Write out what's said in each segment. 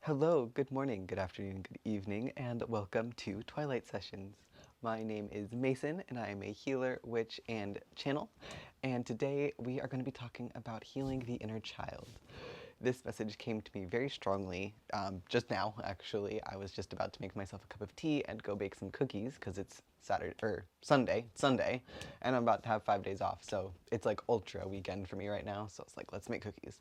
Hello, good morning, good afternoon, good evening, and welcome to Twilight Sessions. My name is Mason, and I am a healer, witch, and channel. And today we are going to be talking about healing the inner child. This message came to me very strongly just now, actually. I was just about to make myself a cup of tea and go bake some cookies because it's Sunday, and I'm about to have 5 days off. So it's like ultra weekend for me right now. So it's like, let's make cookies.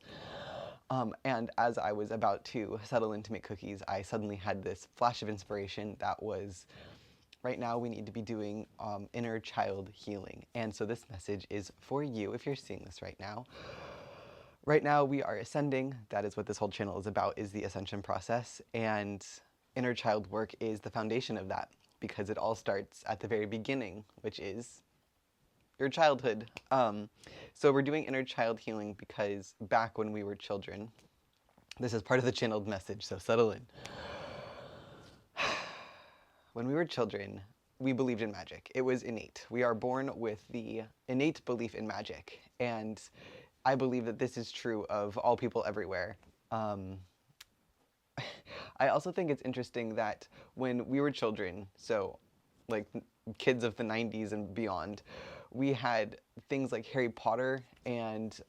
And as I was about to settle in to make cookies, I suddenly had this flash of inspiration that was, right now we need to be doing inner child healing. And so this message is for you if you're seeing this right now. Right now we are ascending. That is what this whole channel is about, is the ascension process. And inner child work is the foundation of that because it all starts at the very beginning, which is your childhood. So we're doing inner child healing because back when we were children, this is part of the channeled message, so settle in. When we were children, we believed in magic. It was innate. We are born with the innate belief in magic, and I believe that this is true of all people everywhere. I also think it's interesting that when we were children, so like kids of the 90s and beyond, we had things like Harry Potter and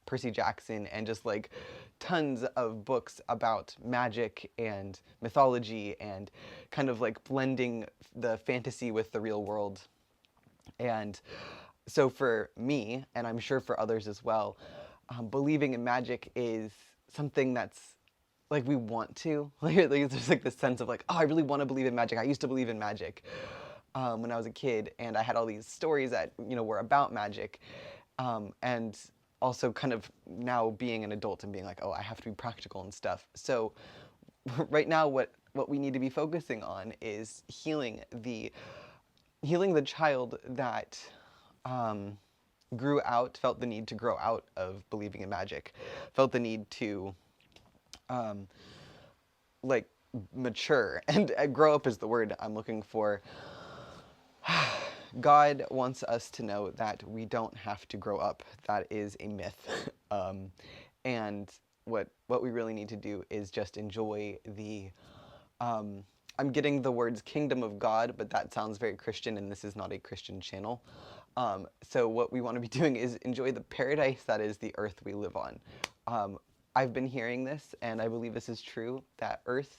Percy Jackson and just like tons of books about magic and mythology and kind of like blending the fantasy with the real world. And so for me, and I'm sure for others as well, believing in magic is something that's like we want to. Like there's like this sense of like, oh, I really want to believe in magic. I used to believe in magic when I was a kid, and I had all these stories that were about magic, and also kind of now being an adult and being like, oh, I have to be practical and stuff. So right now, what we need to be focusing on is healing the child that felt the need to grow out of believing in magic, felt the need to like mature and grow up is the word I'm looking for. God wants us to know that we don't have to grow up. That is a myth. And what we really need to do is just enjoy the I'm getting the words kingdom of God, but that sounds very Christian, and this is not a Christian channel. So what we want to be doing is enjoy the paradise that is the earth we live on. I've been hearing this, and I believe this is true, that Earth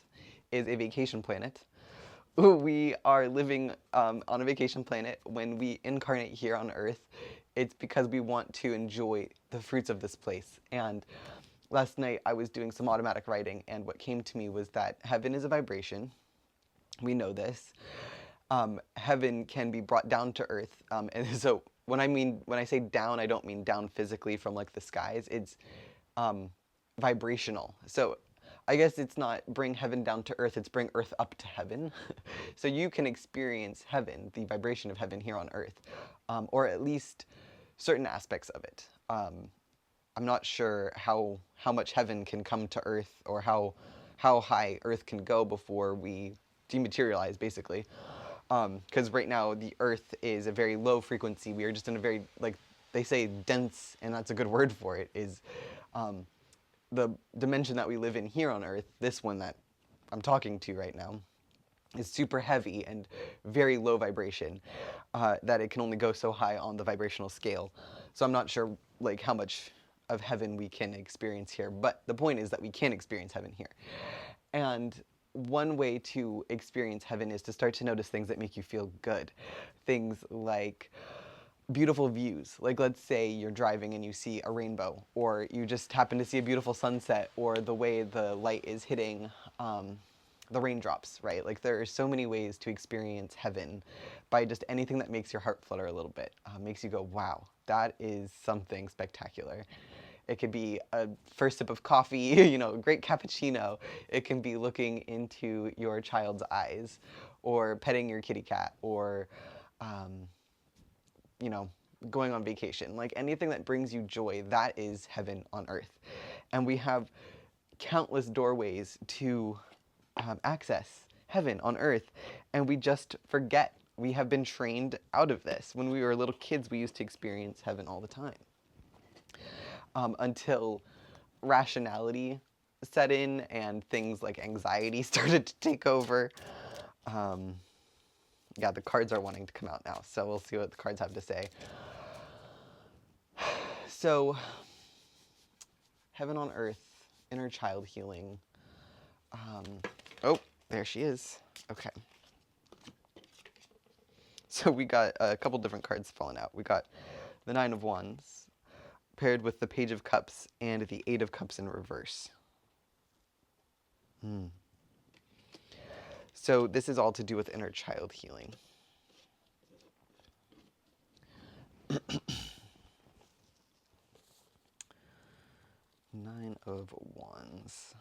is a vacation planet. We are living on a vacation planet. When we incarnate here on Earth, it's because we want to enjoy the fruits of this place. And last night I was doing some automatic writing, and what came to me was that heaven is a vibration. We know this. Heaven can be brought down to Earth, and so when I say down, I don't mean down physically from like the skies. It's vibrational. So I guess it's not bring heaven down to earth, it's bring earth up to heaven. So you can experience heaven, the vibration of heaven here on earth, or at least certain aspects of it. I'm not sure how much heaven can come to earth or how high earth can go before we dematerialize, basically. Because right now the earth is a very low frequency. We are just in a very, like they say, dense, and that's a good word for it, is the dimension that we live in here on Earth, this one that I'm talking to right now, is super heavy and very low vibration, that it can only go so high on the vibrational scale. So I'm not sure like how much of heaven we can experience here, but the point is that we can experience heaven here. And one way to experience heaven is to start to notice things that make you feel good. Things like beautiful views. Like let's say you're driving and you see a rainbow, or you just happen to see a beautiful sunset, or the way the light is hitting the raindrops, right? Like there are so many ways to experience heaven by just anything that makes your heart flutter a little bit, makes you go, wow, that is something spectacular. It could be a first sip of coffee, a great cappuccino. It can be looking into your child's eyes, or petting your kitty cat, or you know, going on vacation. Like anything that brings you joy, that is heaven on earth. And we have countless doorways to access heaven on earth, and we just forget. We have been trained out of this. When we were little kids, we used to experience heaven all the time. Until rationality set in and things like anxiety started to take over. Yeah, the cards are wanting to come out now, so we'll see what the cards have to say. So, heaven on earth, inner child healing. Oh, there she is. Okay. So we got a couple different cards falling out. We got the Nine of Wands paired with the Page of Cups and the Eight of Cups in reverse. So this is all to do with inner child healing. Nine of Wands.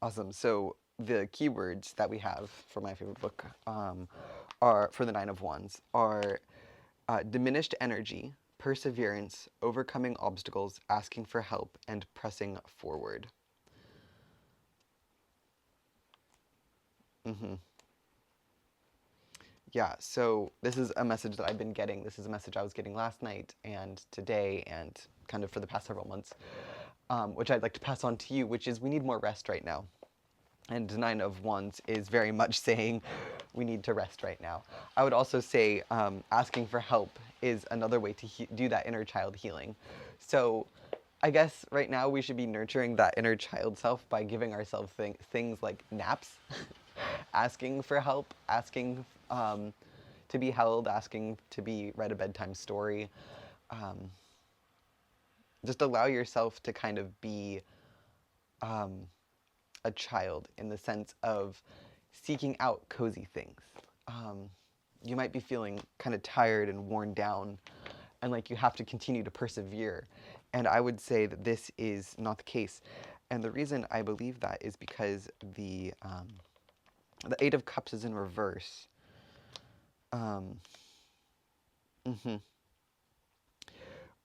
Awesome. So the keywords that we have for my favorite book are for the Nine of Wands are diminished energy, perseverance, overcoming obstacles, asking for help, and pressing forward. Yeah, so this is a message that I've been getting. This is a message I was getting last night and today and kind of for the past several months, which I'd like to pass on to you, which is we need more rest right now. And Nine of Wands is very much saying we need to rest right now. I would also say asking for help is another way to do that inner child healing. So I guess right now we should be nurturing that inner child self by giving ourselves things like naps, asking for help, asking to be held, asking to be read a bedtime story. Just allow yourself to kind of be a child in the sense of seeking out cozy things. You might be feeling kind of tired and worn down and like you have to continue to persevere. And I would say that this is not the case. And the reason I believe that is because the Eight of Cups is in reverse.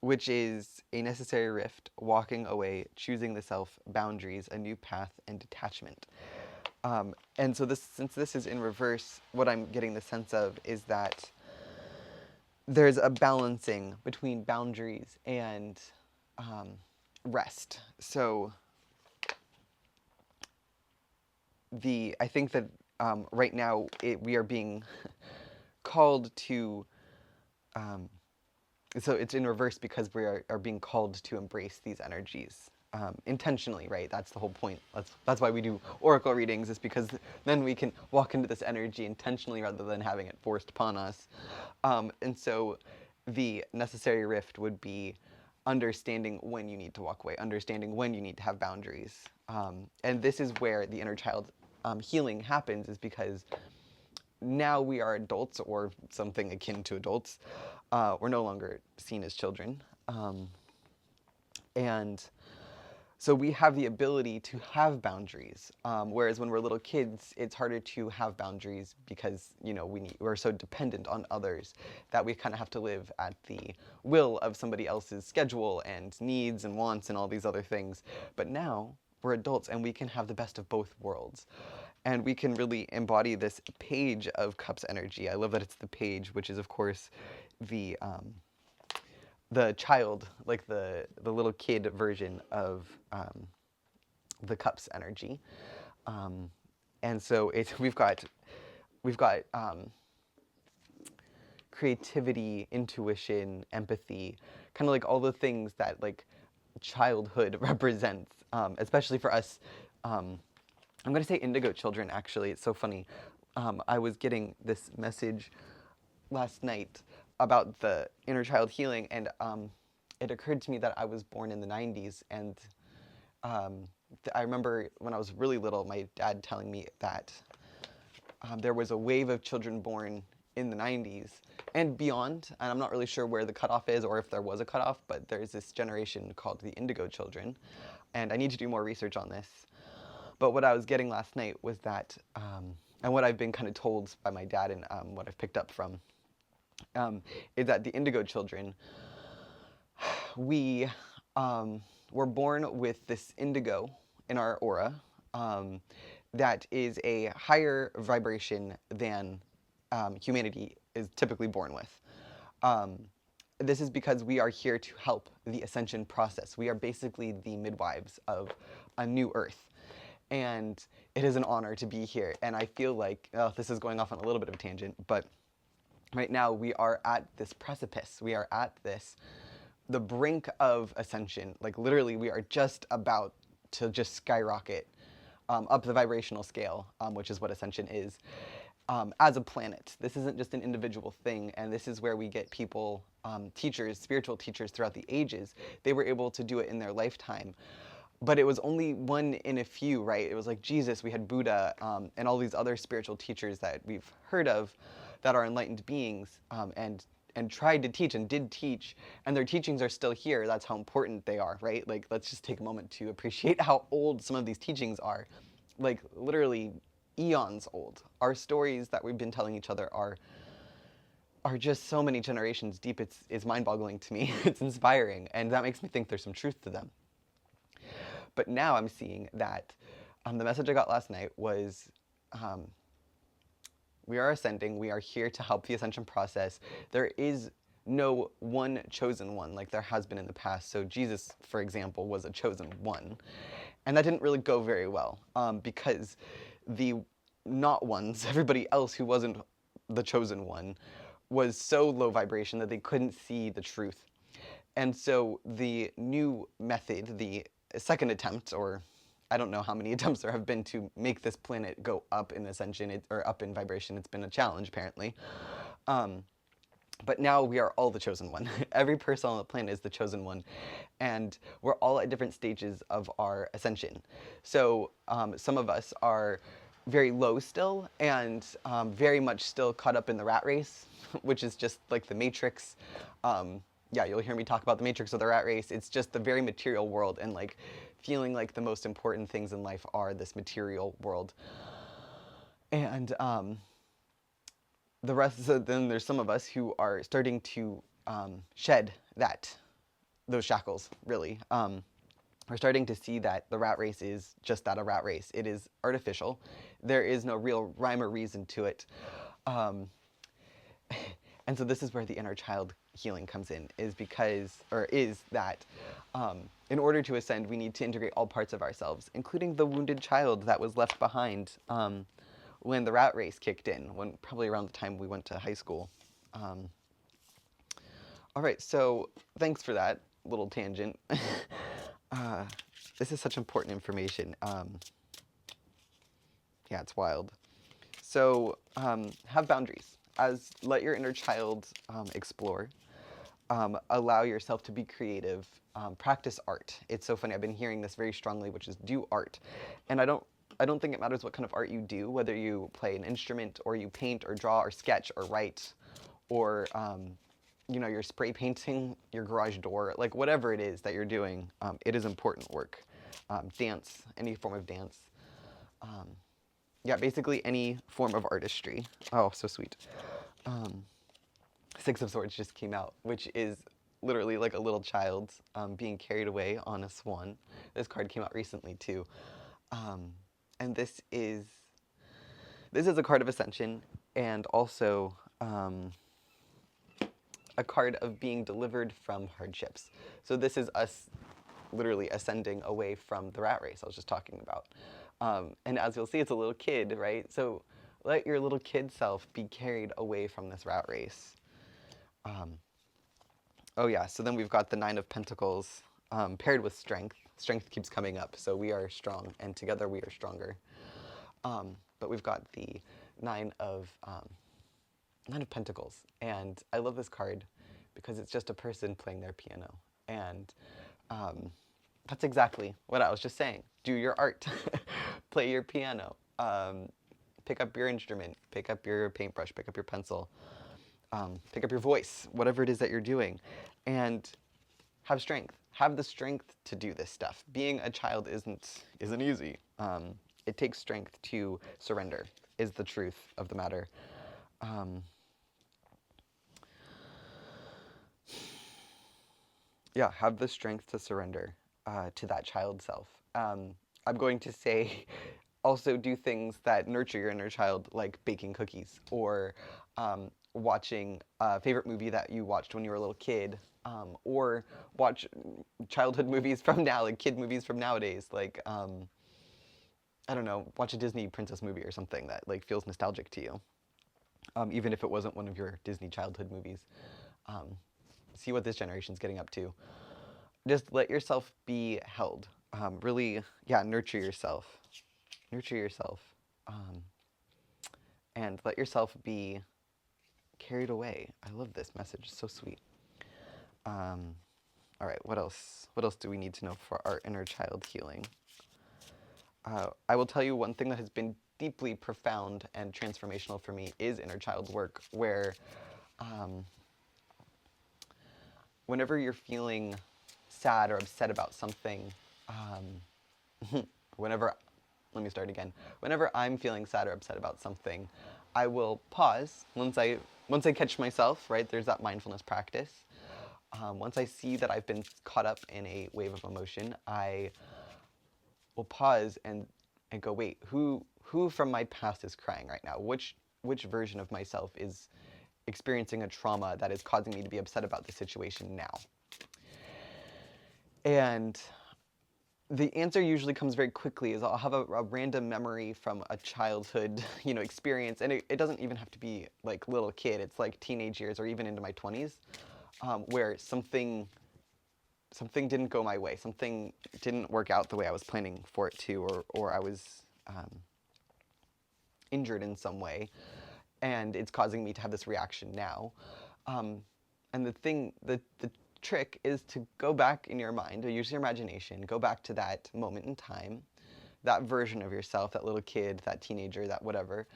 Which is a necessary rift, walking away, choosing the self, boundaries, a new path, and detachment. And so since this is in reverse, what I'm getting the sense of is that there's a balancing between boundaries and rest. So I think that right now we are being called to so it's in reverse because we are being called to embrace these energies intentionally, right? That's the whole point. That's why we do oracle readings, is because then we can walk into this energy intentionally rather than having it forced upon us. And so the necessary rift would be understanding when you need to walk away, understanding when you need to have boundaries. And this is where the inner child healing happens, is because now we are adults or something akin to adults. We're no longer seen as children. And so we have the ability to have boundaries, whereas when we're little kids, it's harder to have boundaries because, you know, we're so dependent on others that we kind of have to live at the will of somebody else's schedule and needs and wants and all these other things. But now we're adults and we can have the best of both worlds. And we can really embody this Page of Cups energy. I love that it's the page, which is, of course, the child, like the little kid version of the Cups energy. And so we've got creativity, intuition, empathy, kind of like all the things that like childhood represents, especially for us. I'm going to say indigo children, actually. It's so funny. I was getting this message last night about the inner child healing, and it occurred to me that I was born in the 90s, and I remember when I was really little, my dad telling me that there was a wave of children born in the 90s and beyond, and I'm not really sure where the cutoff is or if there was a cutoff, but there's this generation called the indigo children, and I need to do more research on this. But what I was getting last night was that, and what I've been kind of told by my dad and what I've picked up from, is that the indigo children, we were born with this indigo in our aura that is a higher vibration than humanity is typically born with. Um, this is because we are here to help the ascension process. We are basically the midwives of a new earth. And it is an honor to be here. And I feel like, this is going off on a little bit of a tangent, but right now we are at this precipice. We are at the brink of ascension. Like literally, we are just about to just skyrocket up the vibrational scale, which is what ascension is, as a planet. This isn't just an individual thing, and this is where we get people, teachers, spiritual teachers throughout the ages. They were able to do it in their lifetime. But it was only one in a few, right? It was like Jesus, we had Buddha, and all these other spiritual teachers that we've heard of that are enlightened beings, and tried to teach and did teach, and their teachings are still here. That's how important they are, right? Like, let's just take a moment to appreciate how old some of these teachings are. Like, literally eons old. Our stories that we've been telling each other are just so many generations deep. It's mind-boggling to me. It's inspiring, and that makes me think there's some truth to them. But now I'm seeing that the message I got last night was, we are ascending. We are here to help the ascension process. There is no one chosen one like there has been in the past. So Jesus, for example, was a chosen one. And that didn't really go very well, because the not ones, everybody else who wasn't the chosen one, was so low vibration that they couldn't see the truth. And so the new method, the second attempt, or I don't know how many attempts there have been to make this planet go up in ascension, or up in vibration. It's been a challenge, apparently. But now we are all the chosen one. Every person on the planet is the chosen one. And we're all at different stages of our ascension. So some of us are very low still, and very much still caught up in the rat race, which is just like the Matrix. Yeah, you'll hear me talk about the Matrix or the rat race. It's just the very material world, and like feeling like the most important things in life are this material world. And the rest, so then there's some of us who are starting to shed those shackles, really. We're starting to see that the rat race is just that, a rat race. It is artificial. There is no real rhyme or reason to it. And so this is where the inner child healing comes in, is that in order to ascend, we need to integrate all parts of ourselves, including the wounded child that was left behind when the rat race kicked in, probably around the time we went to high school. All right, so thanks for that little tangent. This is such important information. Yeah, it's wild. So have boundaries. Let your inner child explore. Allow yourself to be creative. Practice art. It's so funny. I've been hearing this very strongly, which is do art. And I don't think it matters what kind of art you do, whether you play an instrument or you paint or draw or sketch or write, or you're spray painting your garage door, like whatever it is that you're doing, it is important work. Dance, any form of dance. Yeah, basically any form of artistry. Oh, so sweet. Six of Swords just came out, which is literally like a little child being carried away on a swan. This card came out recently too. And this is a card of ascension, and also a card of being delivered from hardships. So this is us literally ascending away from the rat race I was just talking about. And as you'll see, it's a little kid, right? So let your little kid self be carried away from this rat race. Oh yeah, so then we've got the Nine of Pentacles paired with strength. Strength keeps coming up, so we are strong, and together we are stronger. But we've got the Nine of Pentacles, and I love this card because it's just a person playing their piano, and that's exactly what I was just saying. Do your art, play your piano, pick up your instrument, pick up your paintbrush, pick up your pencil, pick up your voice, whatever it is that you're doing, and have strength. Have the strength to do this stuff. Being a child isn't easy. It takes strength to surrender, is the truth of the matter. Yeah, have the strength to surrender to that child self. I'm going to say also do things that nurture your inner child, like baking cookies or watching a favorite movie that you watched when you were a little kid, or watch childhood movies from now, like kid movies from nowadays, like I don't know, watch a Disney princess movie or something that like feels nostalgic to you, even if it wasn't one of your Disney childhood movies. Um, See what this generation's getting up to. Just let yourself be held. Really, yeah, nurture yourself. Nurture yourself. Um, and let yourself be carried away. I love this message. It's so sweet. Um, all right, what else? What else do we need to know for our inner child healing? I will tell you one thing that has been deeply profound and transformational for me is inner child work, where um, whenever you're feeling sad or upset about something, whenever, let me start again. Whenever I'm feeling sad or upset about something, I will pause once I catch myself, right? There's that mindfulness practice. Once I see that I've been caught up in a wave of emotion, I will pause and go, wait, who from my past is crying right now? Which version of myself is experiencing a trauma that is causing me to be upset about the situation now? And the answer usually comes very quickly. Is I'll have a random memory from a childhood, experience, and it doesn't even have to be like little kid. It's like teenage years or even into my 20s, where something didn't go my way. Something didn't work out the way I was planning for it to, or I was injured in some way, and it's causing me to have this reaction now. And the trick is to go back in your mind, or use your imagination, go back to that moment in time, that version of yourself, that little kid, that teenager, that whatever,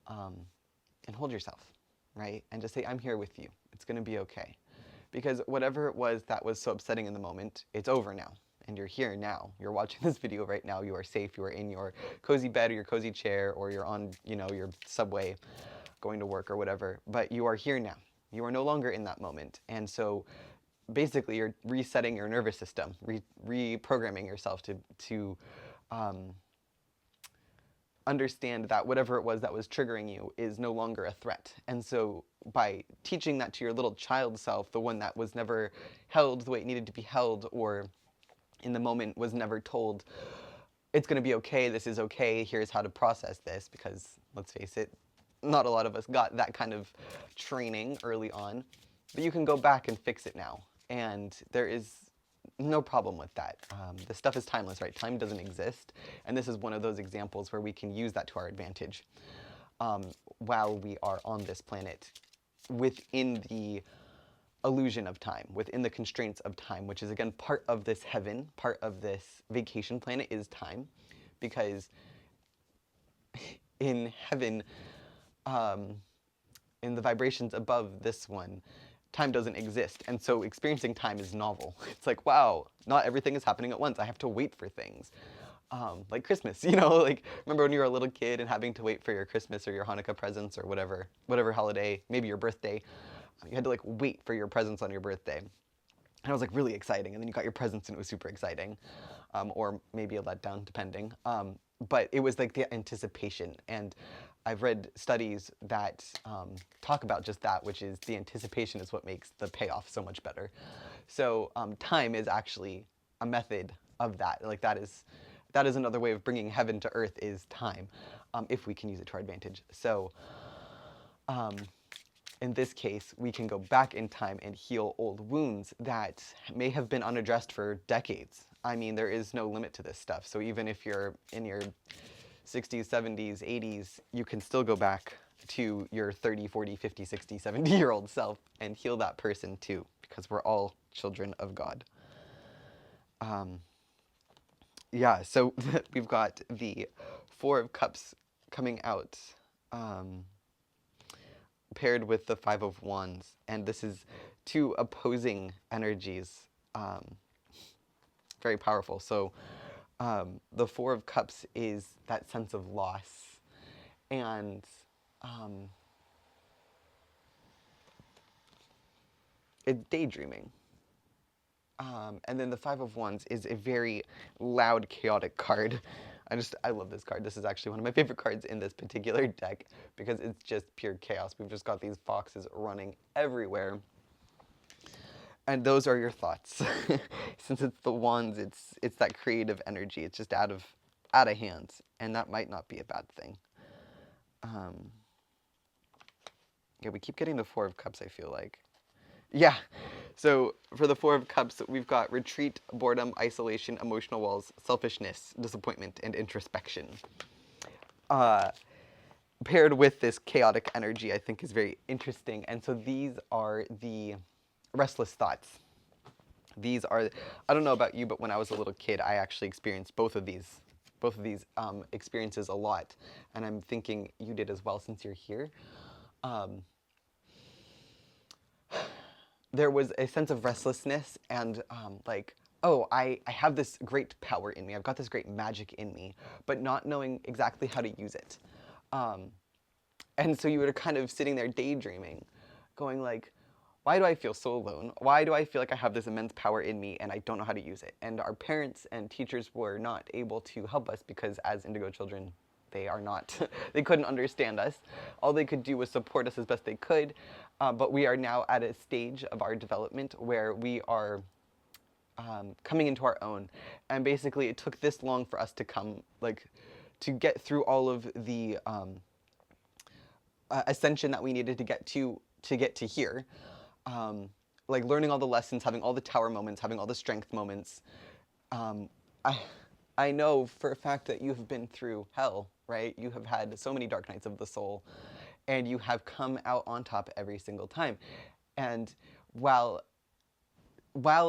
and hold yourself, right? And just say, I'm here with you. It's going to be okay. Because whatever it was that was so upsetting in the moment, it's over now. And you're here now. You're watching this video right now. You are safe. You are in your cozy bed or your cozy chair, or you're on, your subway going to work or whatever. But you are here now. You are no longer in that moment. And so basically you're resetting your nervous system, reprogramming yourself to understand that whatever it was that was triggering you is no longer a threat. And so by teaching that to your little child self, the one that was never held the way it needed to be held, or in the moment was never told, it's going to be okay, this is okay, here's how to process this, because let's face it, not a lot of us got that kind of training early on. But you can go back and fix it now. And there is no problem with that. The stuff is timeless, right? Time doesn't exist. And this is one of those examples where we can use that to our advantage while we are on this planet, within the illusion of time, within the constraints of time, which is, again, part of this heaven, part of this vacation planet is time. Because in heaven, in the vibrations above this one, time doesn't exist. And so experiencing time is novel. It's like, wow, not everything is happening at once. I have to wait for things. Like Christmas, like remember when you were a little kid and having to wait for your Christmas or your Hanukkah presents or whatever holiday, maybe your birthday. You had to like wait for your presents on your birthday. And it was like really exciting. And then you got your presents and it was super exciting. Or maybe a letdown, depending. But it was like the anticipation. And I've read studies that talk about just that, which is the anticipation is what makes the payoff so much better. So time is actually a method of that. Like that is another way of bringing heaven to earth, is time, if we can use it to our advantage. So in this case, we can go back in time and heal old wounds that may have been unaddressed for decades. I mean, there is no limit to this stuff. So even if you're in your 60s, 70s, 80s, you can still go back to your 30, 40, 50, 60, 70-year-old self and heal that person too, because we're all children of God. Yeah, so we've got the Four of Cups coming out, paired with the Five of Wands, and this is two opposing energies, very powerful. So the Four of Cups is that sense of loss and it's daydreaming. And then the Five of Wands is a very loud, chaotic card. I love this card. This is actually one of my favorite cards in this particular deck because it's just pure chaos. We've just got these foxes running everywhere. And those are your thoughts. Since it's the wands, it's that creative energy. It's just out of hand, and that might not be a bad thing. Yeah, we keep getting the Four of Cups, I feel like. Yeah. So for the Four of Cups, we've got retreat, boredom, isolation, emotional walls, selfishness, disappointment, and introspection. Paired with this chaotic energy, I think is very interesting. And so these are the restless thoughts. These are, I don't know about you, but when I was a little kid, I actually experienced both of these experiences a lot. And I'm thinking you did as well since you're here. There was a sense of restlessness and like, oh, I have this great power in me. I've got this great magic in me, but not knowing exactly how to use it. And so you were kind of sitting there daydreaming, going like, why do I feel so alone? Why do I feel like I have this immense power in me and I don't know how to use it? And our parents and teachers were not able to help us because as Indigo children, they are not, they couldn't understand us. All they could do was support us as best they could. But we are now at a stage of our development where we are coming into our own. And basically it took this long for us to come, like, to get through all of the ascension that we needed to get to here. Like learning all the lessons, having all the tower moments, having all the strength moments. I know for a fact that you have been through hell, right? You have had so many dark nights of the soul, and you have come out on top every single time. And while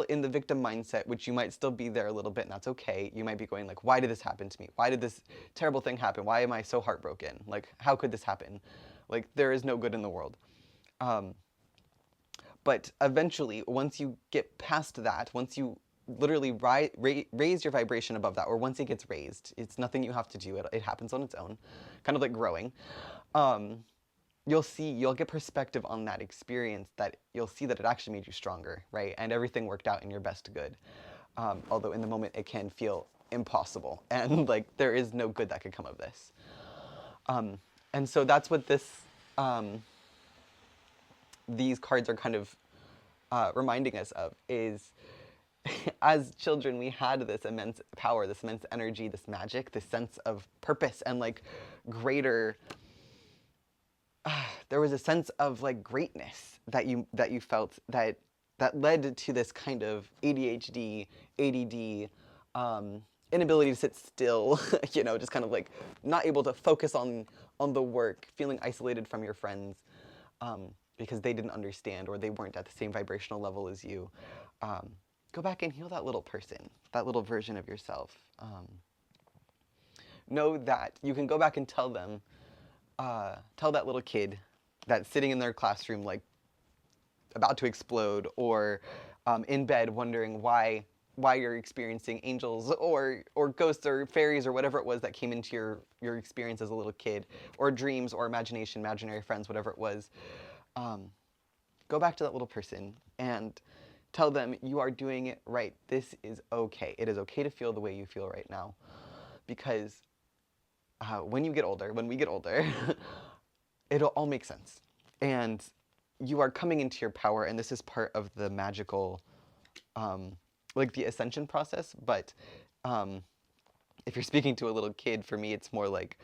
in the victim mindset, which you might still be there a little bit, and that's okay, you might be going like, why did this happen to me? Why did this terrible thing happen? Why am I so heartbroken? Like, how could this happen? Like, there is no good in the world. But eventually, once you get past that, once you literally raise your vibration above that, or once it gets raised, it's nothing you have to do, it happens on its own, kind of like growing, you'll get perspective on that experience, that you'll see that it actually made you stronger, right? And everything worked out in your best good. Although in the moment it can feel impossible, and like there is no good that could come of this. And so that's what these cards are kind of reminding us of, is as children we had this immense power, this immense energy, this magic, this sense of purpose, and like greater, there was a sense of like greatness that you felt that led to this kind of ADHD, ADD, inability to sit still, you know, just kind of like not able to focus on the work, feeling isolated from your friends, because they didn't understand or they weren't at the same vibrational level as you. Go back and heal that little person, that little version of yourself. Know that you can go back and tell them, tell that little kid that's sitting in their classroom like about to explode, or in bed wondering why you're experiencing angels or ghosts or fairies or whatever it was that came into your experience as a little kid, or dreams or imagination, imaginary friends, whatever it was. Go back to that little person and tell them you are doing it right. This is okay. It is okay to feel the way you feel right now, because when we get older, it'll all make sense. And you are coming into your power, and this is part of the magical, like the ascension process. But if you're speaking to a little kid, for me, it's more like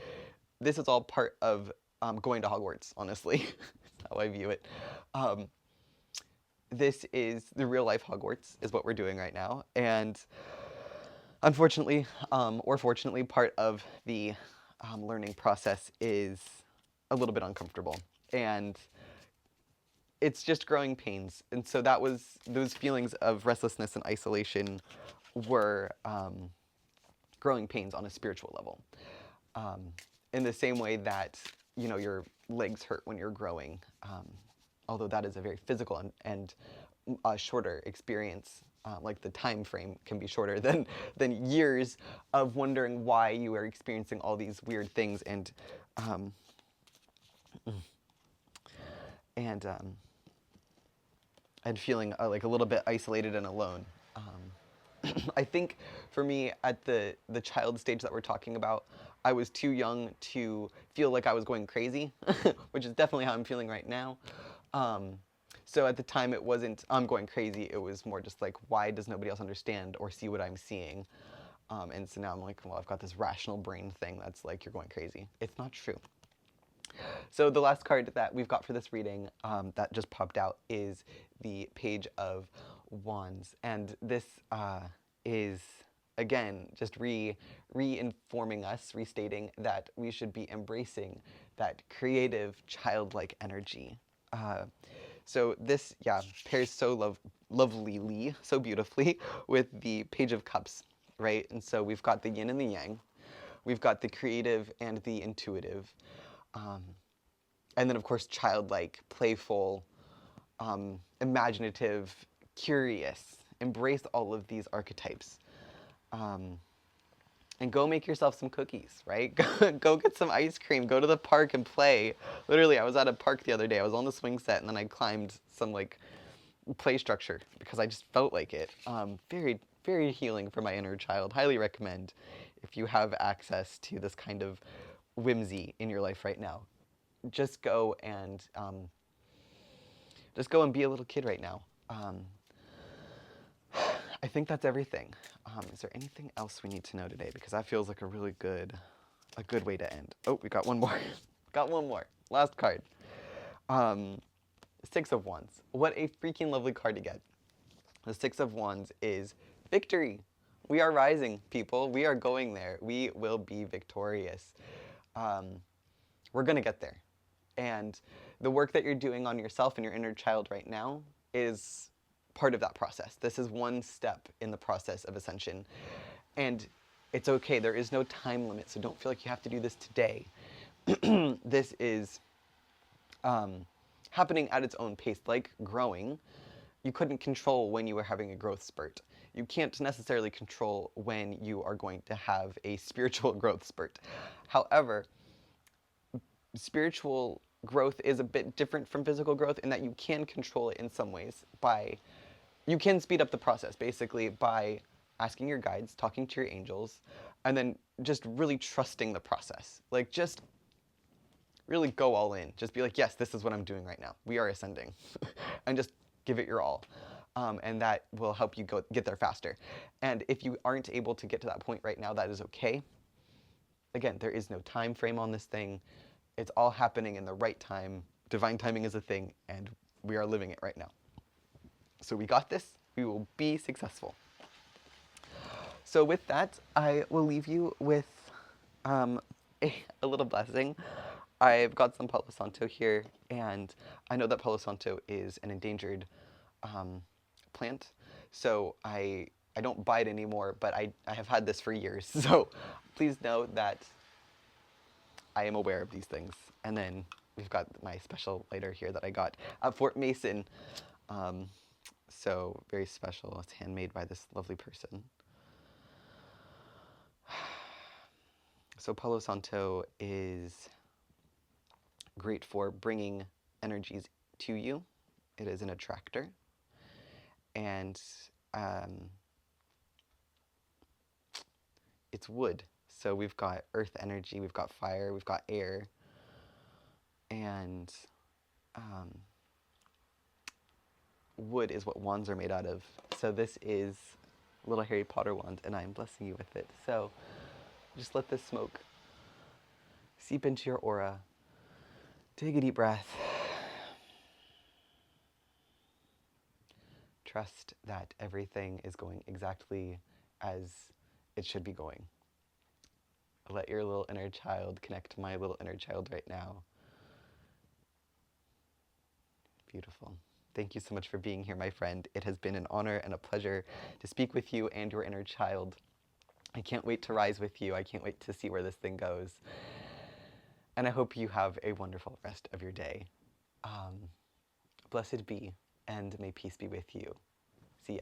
this is all part of going to Hogwarts, honestly. That's how I view it. This is the real life Hogwarts, is what we're doing right now. And unfortunately, or fortunately, part of the learning process is a little bit uncomfortable. And it's just growing pains. And so those feelings of restlessness and isolation were growing pains on a spiritual level. In the same way that, you know, your legs hurt when you're growing, although that is a very physical and shorter experience. Like the time frame can be shorter than years of wondering why you are experiencing all these weird things and feeling like a little bit isolated and alone. I think for me, at the child stage that we're talking about, I was too young to feel like I was going crazy, which is definitely how I'm feeling right now. Um, so at the time, it wasn't I'm going crazy. It was more just like, why does nobody else understand or see what I'm seeing? And so now I'm like, well, I've got this rational brain thing that's like, you're going crazy. It's not true. So the last card that we've got for this reading that just popped out is the Page of Wands, and this is again just reinforming us, restating that we should be embracing that creative, childlike energy. Uh, so this, yeah, pairs so lovelily, so beautifully with the Page of Cups, right? And so we've got the yin and the yang, we've got the creative and the intuitive. Um, and then, of course, childlike, playful, imaginative, curious. Embrace all of these archetypes. Um, and go make yourself some cookies, right? Go get some ice cream. Go to the park and play. Literally, I was at a park the other day. I was on the swing set, and then I climbed some, like, play structure because I just felt like it. Very, very healing for my inner child. Highly recommend if you have access to this kind of whimsy in your life right now. Just go and be a little kid right now. I think that's everything. Is there anything else we need to know today? Because that feels like a really good way to end. Oh, we got one more. Got one more. Last card. Six of Wands. What a freaking lovely card to get. The Six of Wands is victory. We are rising, people. We are going there. We will be victorious. We're going to get there. And the work that you're doing on yourself and your inner child right now is part of that process. This is one step in the process of ascension. And it's okay. There is no time limit, so don't feel like you have to do this today. This is happening at its own pace, like growing. You couldn't control when you were having a growth spurt. You can't necessarily control when you are going to have a spiritual growth spurt. However, spiritual growth is a bit different from physical growth in that you can control it in some ways you can speed up the process basically by asking your guides, talking to your angels, and then just really trusting the process. Like, just really go all in. Just be like, yes, this is what I'm doing right now. We are ascending. And just give it your all. And that will help you get there faster. And if you aren't able to get to that point right now, that is okay. Again, there is no time frame on this thing. It's all happening in the right time. Divine timing is a thing, and we are living it right now. So we got this. We will be successful. So with that, I will leave you with a little blessing. I've got some Palo Santo here, and I know that Palo Santo is an endangered plant, so I don't buy it anymore, but I have had this for years. So please know that I am aware of these things. And then we've got my special lighter here that I got at Fort Mason. So very special. It's handmade by this lovely person. So Palo Santo is great for bringing energies to you. It is an attractor. And it's wood. So we've got earth energy, we've got fire, we've got air, and wood is what wands are made out of. So this is a little Harry Potter wand, and I'm blessing you with it. So just let this smoke seep into your aura. Take a deep breath. Trust that everything is going exactly as it should be going. Let your little inner child connect to my little inner child right now. Beautiful. Thank you so much for being here, my friend. It has been an honor and a pleasure to speak with you and your inner child. I can't wait to rise with you. I can't wait to see where this thing goes. And I hope you have a wonderful rest of your day. Blessed be, and may peace be with you. See ya.